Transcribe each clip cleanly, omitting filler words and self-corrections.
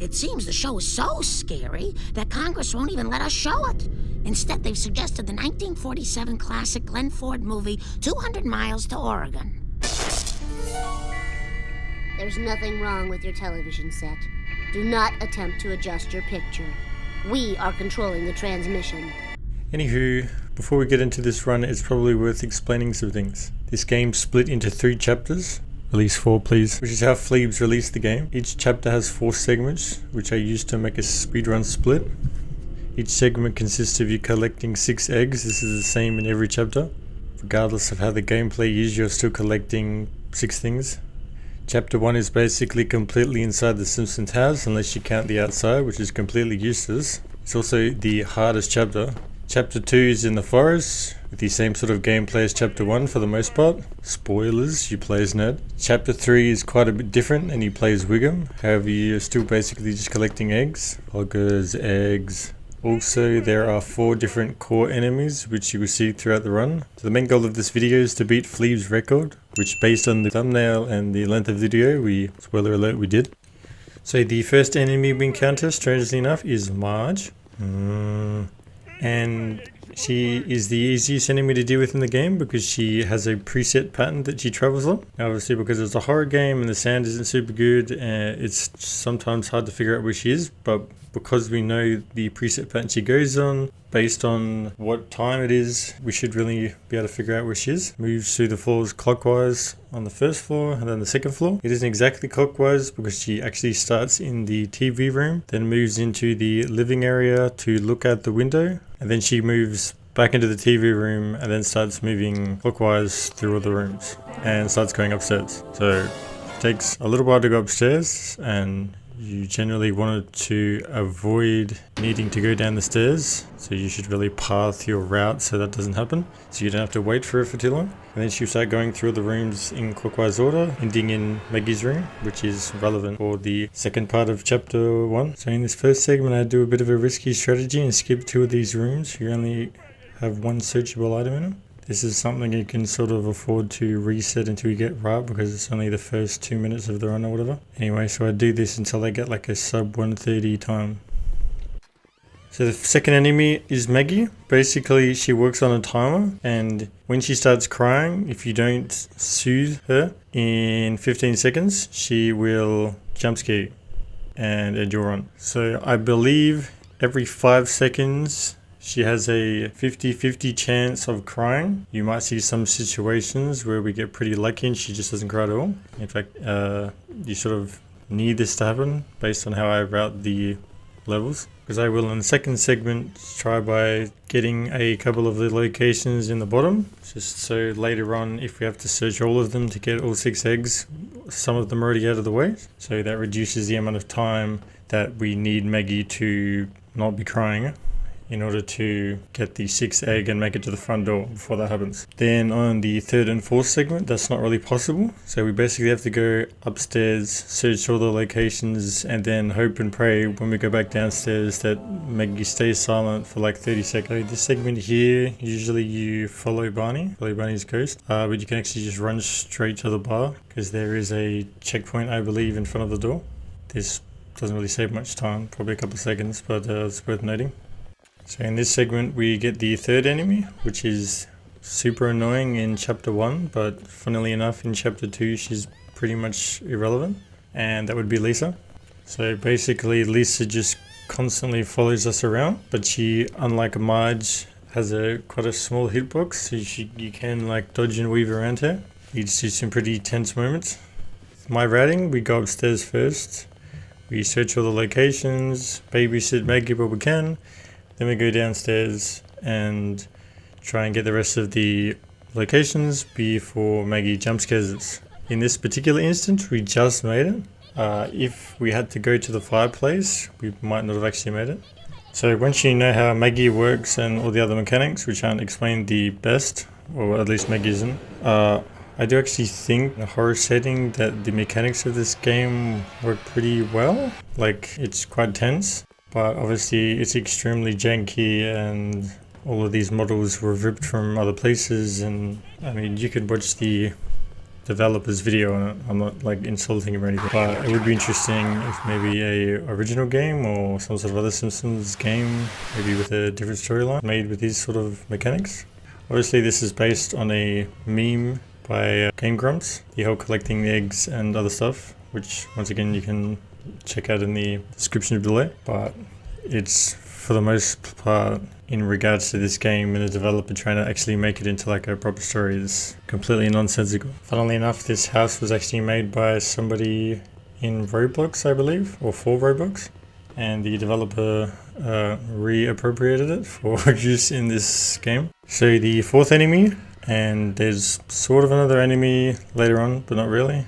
It seems the show is so scary that Congress won't even let us show it. Instead, they've suggested the 1947 classic Glenn Ford movie, 200 Miles to Oregon. There's nothing wrong with your television set. Do not attempt to adjust your picture. We are controlling the transmission. Anywho, before we get into this run, it's probably worth explaining some things. This game's split into 3 chapters. Release 4 please, which is how Fleebs released the game. Each chapter has 4 segments, which I used to make a speedrun split. Each segment consists of you collecting 6 eggs. This is the same in every chapter. Regardless of how the gameplay is, you're still collecting 6 things. Chapter 1 is basically completely inside the Simpsons house, unless you count the outside, which is completely useless. It's also the hardest chapter. Chapter 2 is in the forest, with the same sort of gameplay as Chapter 1 for the most part. Spoilers, you play as Ned. Chapter 3 is quite a bit different, and you play as Wiggum. However, you're still basically just collecting eggs. Poggers, eggs. Also, there are 4 different core enemies, which you will see throughout the run. So the main goal of this video is to beat Fleebs' record, which based on the thumbnail and the length of the video, spoiler alert, we did. So the first enemy we encounter, strangely enough, is Marge. And she is the easiest enemy to deal with in the game because she has a preset pattern that she travels on. Obviously, because it's a horror game and the sound isn't super good, it's sometimes hard to figure out where she is, but because we know the preset pattern she goes on, based on what time it is, we should really be able to figure out where she is. Moves through the floors clockwise on the first floor and then the second floor. It isn't exactly clockwise because she actually starts in the TV room, then moves into the living area to look out the window, and then she moves back into the TV room and then starts moving clockwise through all the rooms and starts going upstairs. So it takes a little while to go upstairs, and you generally wanted to avoid needing to go down the stairs, so you should really path your route so that doesn't happen, so you don't have to wait for it for too long. And then she'll start going through the rooms in clockwise order, ending in Maggie's room, which is relevant for the second part of chapter 1. So in this first segment, I do a bit of a risky strategy and skip 2 of these rooms. You only have 1 searchable item in them. This is something you can sort of afford to reset until you get right, because it's only the first 2 minutes of the run or whatever. Anyway, so I do this until I get like a sub 130 time. So the second enemy is Maggie. Basically, she works on a timer, and when she starts crying, if you don't soothe her in 15 seconds, she will jump scare you and end your run. So I believe every 5 seconds, she has a 50-50 chance of crying. You might see some situations where we get pretty lucky and she just doesn't cry at all. In fact, you sort of need this to happen based on how I route the levels. Because I will in the second segment try by getting a couple of the locations in the bottom, just so later on if we have to search all of them to get all 6 eggs, some of them already out of the way. So that reduces the amount of time that we need Maggie to not be crying in order to get the 6th egg and make it to the front door before that happens. Then on the 3rd and 4th segment, that's not really possible. So we basically have to go upstairs, search all the locations, and then hope and pray when we go back downstairs that Maggie stays silent for like 30 seconds. So this segment here, usually you follow Barney's ghost, but you can actually just run straight to the bar because there is a checkpoint, I believe, in front of the door. This doesn't really save much time, probably a couple of seconds, but it's worth noting. So in this segment we get the 3rd enemy, which is super annoying in chapter 1, but funnily enough in chapter 2 she's pretty much irrelevant, and that would be Lisa. So basically Lisa just constantly follows us around, but she, unlike Marge, has quite a small hitbox, so you can like dodge and weave around her. You just do some pretty tense moments. With my routing, we go upstairs first, we search all the locations, babysit Maggie where we can. Then we go downstairs and try and get the rest of the locations before Maggie jump scares us. In this particular instance, we just made it. If we had to go to the fireplace, we might not have actually made it. So once you know how Maggie works and all the other mechanics, which aren't explained the best, or at least Maggie isn't, I do actually think in a horror setting that the mechanics of this game work pretty well. Like, it's quite tense. But obviously it's extremely janky and all of these models were ripped from other places, and I mean you could watch the developer's video on it. I'm not like insulting him or anything, but it would be interesting if maybe a original game or some sort of other Simpsons game, maybe with a different storyline, made with these sort of mechanics. Obviously this is based on a meme by Game Grumps, the whole collecting the eggs and other stuff, which once again you can check out in the description below. But it's for the most part in regards to this game and the developer trying to actually make it into like a proper story is completely nonsensical. Funnily enough, this house was actually made by somebody in Roblox, I believe, or for Roblox, and the developer reappropriated it for use in this game. So the fourth enemy, and there's sort of another enemy later on, but not really,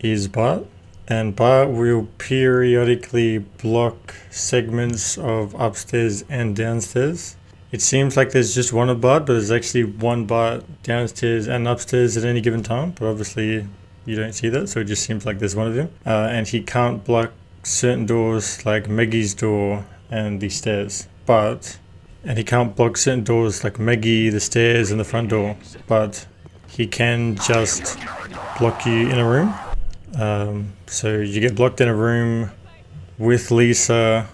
is Bart. And Bart will periodically block segments of upstairs and downstairs. It seems like there's just one of Bart, but there's actually one Bart downstairs and upstairs at any given time. But obviously you don't see that, so it just seems like there's one of him. And he can't block certain doors like Maggie's door and the stairs. And he can't block certain doors like Maggie, the stairs, and the front door. But he can just block you in a room. So you get blocked in a room with Lisa,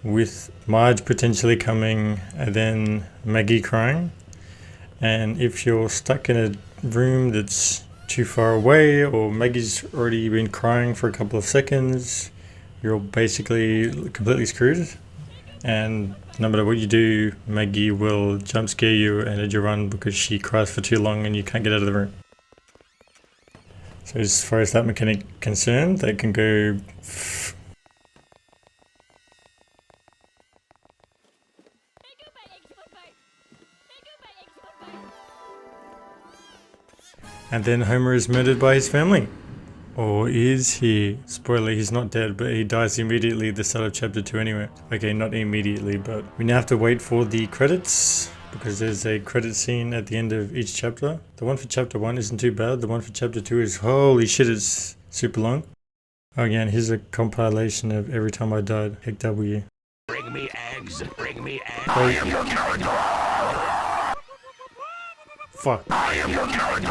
with Marge potentially coming, and then Maggie crying. And if you're stuck in a room that's too far away, or Maggie's already been crying for a couple of seconds, you're basically completely screwed. And no matter what you do, Maggie will jump scare you and let you run because she cries for too long and you can't get out of the room. So as far as that mechanic concerned, they can go and then Homer is murdered by his family. Or is he? Spoiler, he's not dead, but he dies immediately at the start of chapter 2 anyway. Okay, not immediately, but we now have to wait for the credits, because there's a credit scene at the end of each chapter. The one for chapter 1 isn't too bad. The one for chapter 2 is, holy shit, it's super long. Oh yeah, and here's a compilation of every time I died. Heck W. Bring me eggs. Bring me eggs. Oh. I am your character. Fuck. I am your character.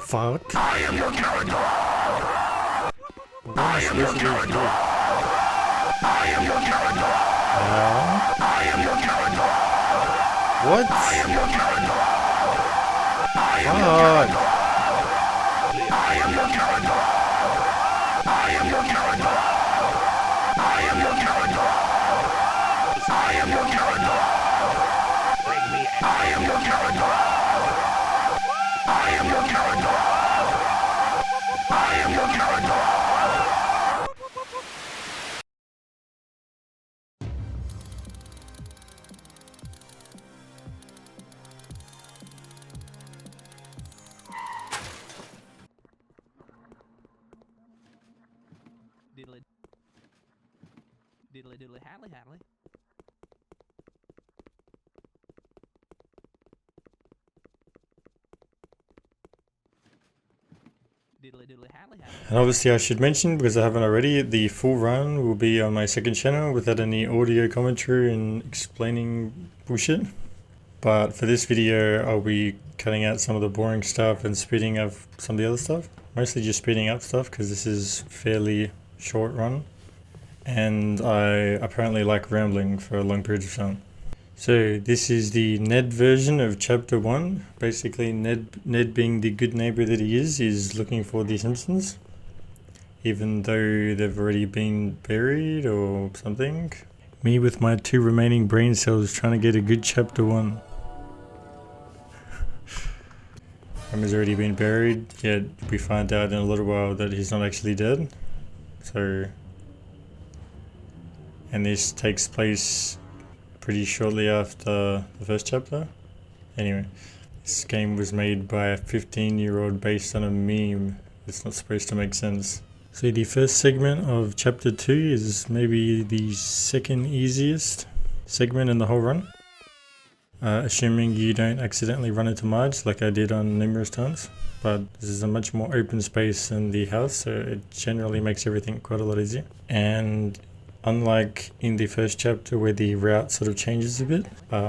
Fuck. I am your character. What am I supposed to do? I am your character. I am your character. What? I am your character. I am Fuck. your character. I am your character. I am your character. I am your character. Bring me eggs. I am your character. I am your character. I am your character. Diddly diddly diddly haddly haddly. Diddly diddly haddly haddly. And obviously I should mention, because I haven't already, the full run will be on my second channel without any audio commentary and explaining bullshit. But for this video I'll be cutting out some of the boring stuff and speeding up some of the other stuff. Mostly just speeding up stuff because this is fairly short run. And I apparently like rambling for long periods of time. So this is the Ned version of chapter 1. Basically Ned being the good neighbor that he is looking for the Simpsons. Even though they've already been buried or something. Me with my 2 remaining brain cells trying to get a good chapter 1. Homer's already been buried, yet we find out in a little while that he's not actually dead. So, and this takes place pretty shortly after the first chapter. Anyway, this game was made by a 15-year-old based on a meme. It's not supposed to make sense. So the first segment of chapter 2 is maybe the second easiest segment in the whole run. Assuming you don't accidentally run into Marge like I did on numerous times. But this is a much more open space than the house, so it generally makes everything quite a lot easier. And unlike in the first chapter where the route sort of changes a bit,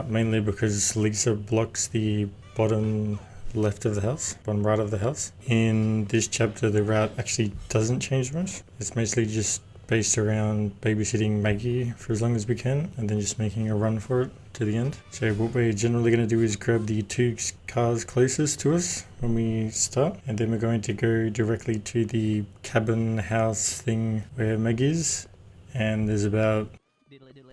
mainly because Lisa blocks the bottom left of the house, bottom right of the house. In this chapter, the route actually doesn't change much. It's mostly just based around babysitting Maggie for as long as we can, and then just making a run for it to the end. So what we're generally going to do is grab the 2 cars closest to us when we start, and then we're going to go directly to the cabin house thing where Meg is, and there's about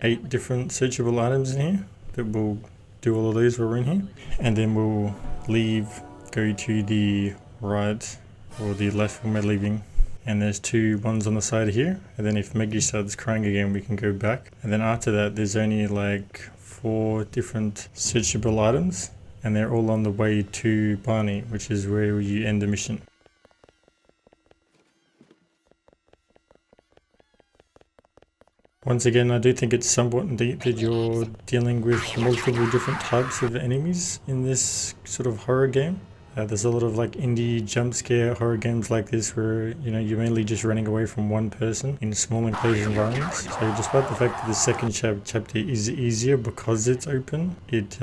8 different searchable items in here that we'll do all of those while we're in here, and then we'll leave, go to the right or the left when we're leaving. And there's 2 ones on the side here, and then if Maggie starts crying again we can go back, and then after that there's only like 4 different searchable items, and they're all on the way to Barney, which is where you end the mission. Once again, I do think it's somewhat deep that you're dealing with multiple different types of enemies in this sort of horror game. There's a lot of like indie jump scare horror games like this where, you know, you're mainly just running away from one person in small enclosed environments. So despite the fact that the second chapter is easier because it's open, it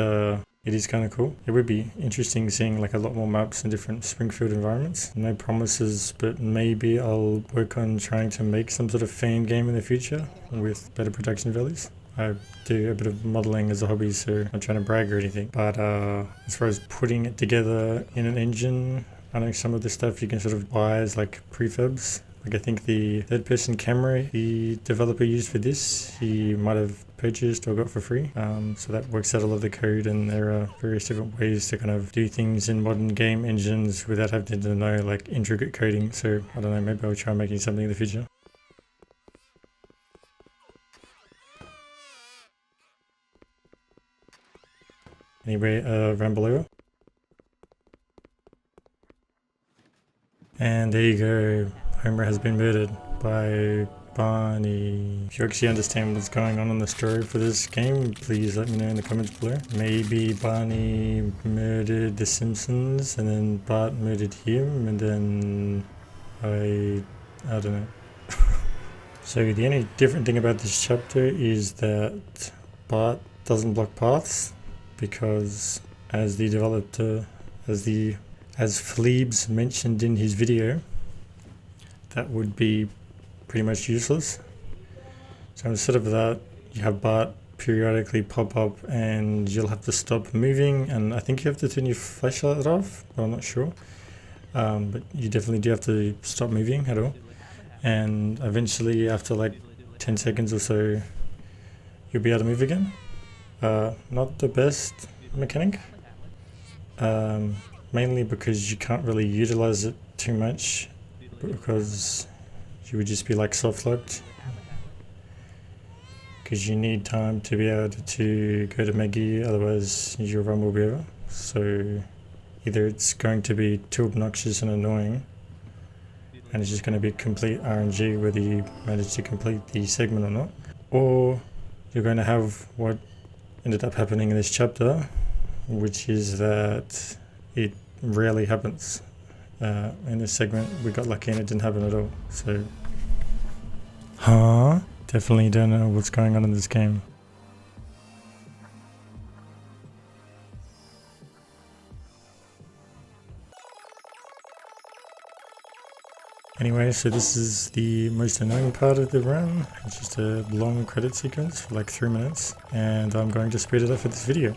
is kind of cool. It would be interesting seeing like a lot more maps and different Springfield environments. No promises, but maybe I'll work on trying to make some sort of fan game in the future with better production values. I do a bit of modeling as a hobby, so I'm not trying to brag or anything. But as far as putting it together in an engine, I know some of the stuff you can sort of buy as like prefabs. Like I think the third-person camera the developer used for this, he might have purchased or got for free. So that works out a lot of the code, and there are various different ways to kind of do things in modern game engines without having to know like intricate coding. So I don't know, maybe I'll try making something in the future. Anyway, ramble over. And there you go. Homer has been murdered by Barney. If you actually understand what's going on in the story for this game, please let me know in the comments below. Maybe Barney murdered the Simpsons, and then Bart murdered him, and then I don't know. So the only different thing about this chapter is that Bart doesn't block paths, because as the developer, as Fleebs mentioned in his video, that would be pretty much useless. So instead of that, you have Bart periodically pop up and you'll have to stop moving, and I think you have to turn your flashlight off, but I'm not sure. But you definitely do have to stop moving at all, and eventually after like 10 seconds or so you'll be able to move again. Not the best mechanic, mainly because you can't really utilize it too much, because you would just be like soft locked, because you need time to be able to go to Maggie, otherwise your run will be over. So either it's going to be too obnoxious and annoying, and it's just going to be complete RNG whether you manage to complete the segment or not, or you're going to have what ended up happening in this chapter, which is that it rarely happens. In this segment we got lucky and it didn't happen at all. So definitely don't know what's going on in this game. Anyway, so this is the most annoying part of the run. It's just a long credit sequence for like 3 minutes, and I'm going to speed it up for this video.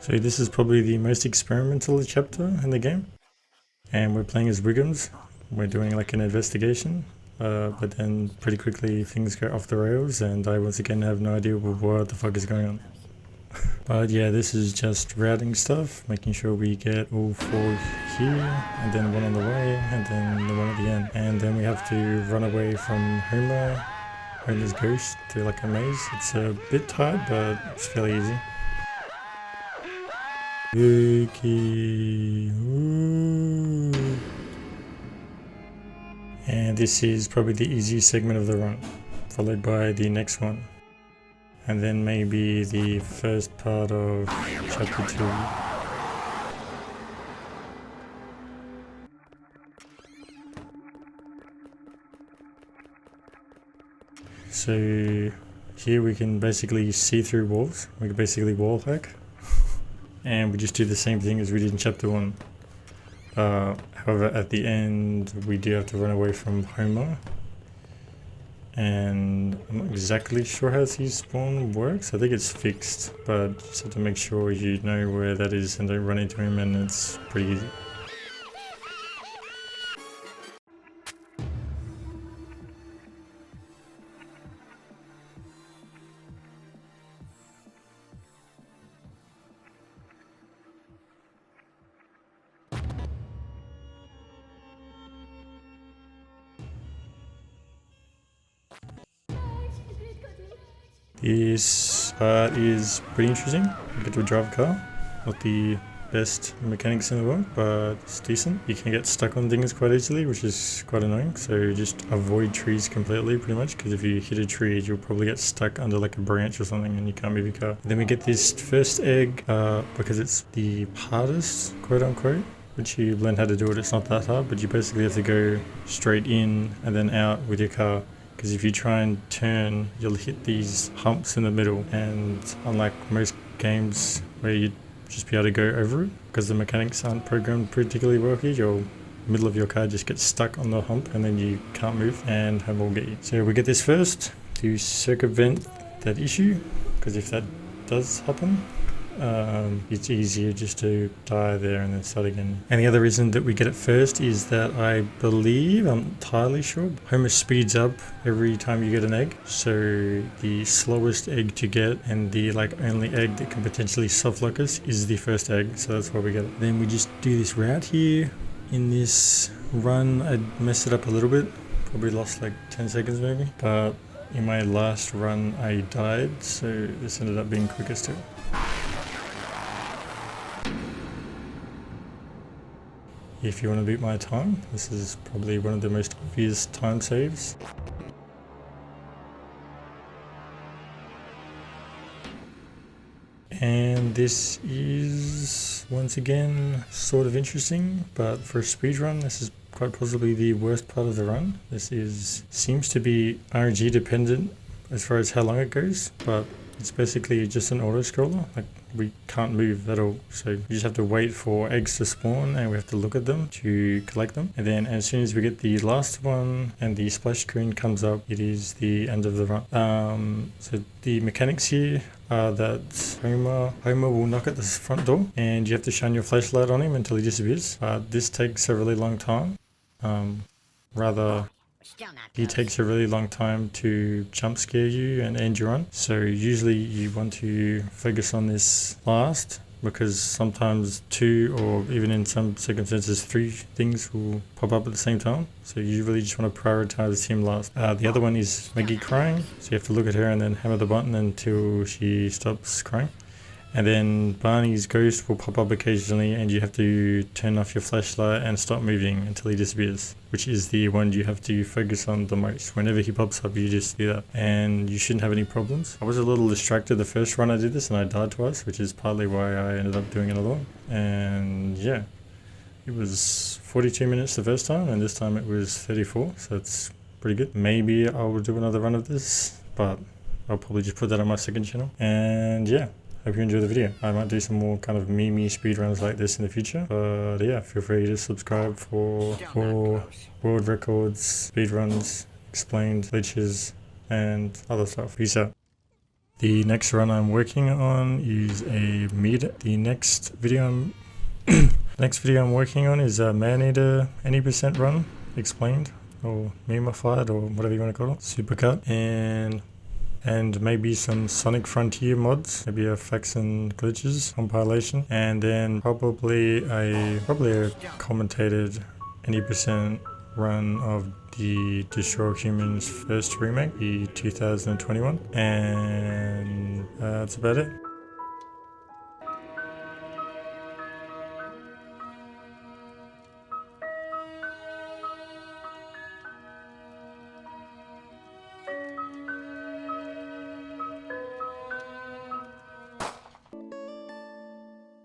So this is probably the most experimental chapter in the game, and we're playing as Wiggums. We're doing like an investigation, but then pretty quickly things go off the rails, and I once again have no idea what the fuck is going on. But yeah, this is just routing stuff, making sure we get all 4 here, and then 1 on the way, and then the 1 at the end. And then we have to run away from Homer's ghost through like a maze. It's a bit tight, but it's fairly easy. Okay. Ooh. And this is probably the easiest segment of the run, followed by the next one. And then maybe the first part of chapter 2. So here we can basically see through walls. We can basically wall hack. And we just do the same thing as we did in chapter 1. However, at the end we do have to run away from Homer. And I'm not exactly sure how his spawn works. I think it's fixed, but you just have to make sure you know where that is and don't run into him, and it's pretty easy. This part is pretty interesting. You get to drive a car. Not the best mechanics in the world, but it's decent. You can get stuck on things quite easily, which is quite annoying. So just avoid trees completely, pretty much, because if you hit a tree, you'll probably get stuck under like a branch or something and you can't move your car. And then we get this first egg, because it's the hardest, quote unquote. Which you learn how to do it, it's not that hard, but you basically have to go straight in and then out with your car. Because if you try and turn, you'll hit these humps in the middle, and unlike most games where you'd just be able to go over it, because the mechanics aren't programmed particularly well here, your middle of your car just gets stuck on the hump and then you can't move and Homer will get you. So we get this first to circumvent that issue, because if that does happen, it's easier just to die there and then start again. And the other reason that we get it first is that I believe, I'm entirely sure, Homer speeds up every time you get an egg. So the slowest egg to get and the only egg that can potentially softlock us is the first egg. So that's why we get it. Then we just do this route here. In this run, I messed it up a little bit. Probably lost like 10 seconds maybe. But in my last run, I died. So this ended up being quicker still. If you want to beat my time, this is probably one of the most obvious time saves. And this is, once again, sort of interesting, but for a speedrun, this is quite possibly the worst part of the run. This seems to be RNG dependent as far as how long it goes, but it's basically just an auto-scroller. Like, we can't move at all, so you just have to wait for eggs to spawn and we have to look at them to collect them. And then as soon as we get the last one and the splash screen comes up, it is the end of the run. So the mechanics here are that Homer will knock at the front door and you have to shine your flashlight on him until he disappears. This takes a really long time. He takes a really long time to jump scare you and end your run. So usually you want to focus on this last, because sometimes 2 or even in some circumstances 3 things will pop up at the same time. So you really just want to prioritize him last. The other one is Maggie crying. So you have to look at her and then hammer the button until she stops crying. And then Barney's ghost will pop up occasionally and you have to turn off your flashlight and stop moving until he disappears, which is the one you have to focus on the most. Whenever he pops up, you just do that and you shouldn't have any problems. I was a little distracted the first run I did this and I died twice, which is partly why I ended up doing another one. And yeah, it was 42 minutes the first time and this time it was 34, so it's pretty good. Maybe I will do another run of this, but I'll probably just put that on my second channel. And yeah, hope you enjoyed the video. I might do some more kind of meme-y speedruns like this in the future. But yeah, feel free to subscribe for world records, speedruns, explained, glitches, and other stuff. Peace out. The next run I'm working on is a meter. The next video I'm working on is a man-eater any percent run, explained, or memeified, or whatever you want to call it. Supercut. And maybe some Sonic Frontier mods, maybe a facts and glitches compilation, and then probably a commentated any percent run of the Destroy All Humans first remake, the 2021, and that's about it.